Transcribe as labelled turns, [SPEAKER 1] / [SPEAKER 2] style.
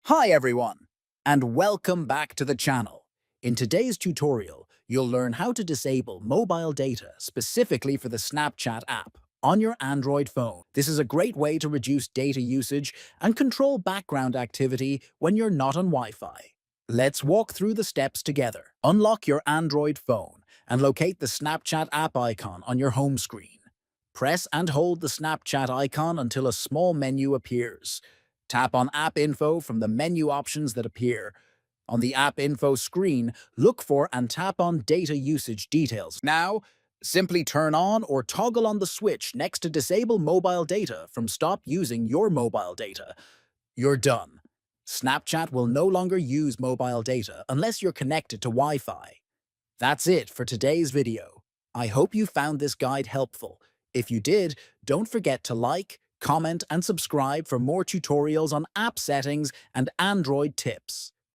[SPEAKER 1] Hi everyone, and welcome back to the channel. In today's tutorial, you'll learn how to disable mobile data specifically for the Snapchat app on your Android phone. This is a great way to reduce data usage and control background activity when you're not on Wi-Fi. Let's walk through the steps together. Unlock your Android phone and locate the Snapchat app icon on your home screen. Press and hold the Snapchat icon until a small menu appears. Tap on App Info from the menu options that appear. On the App Info screen, look for and tap on Data Usage Details. Now, simply turn on or toggle on the switch next to Disable Mobile Data from Stop Using Your Mobile Data. You're done. Snapchat will no longer use mobile data unless you're connected to Wi-Fi. That's it for today's video. I hope you found this guide helpful. If you did, don't forget to like, comment, and subscribe for more tutorials on app settings and Android tips.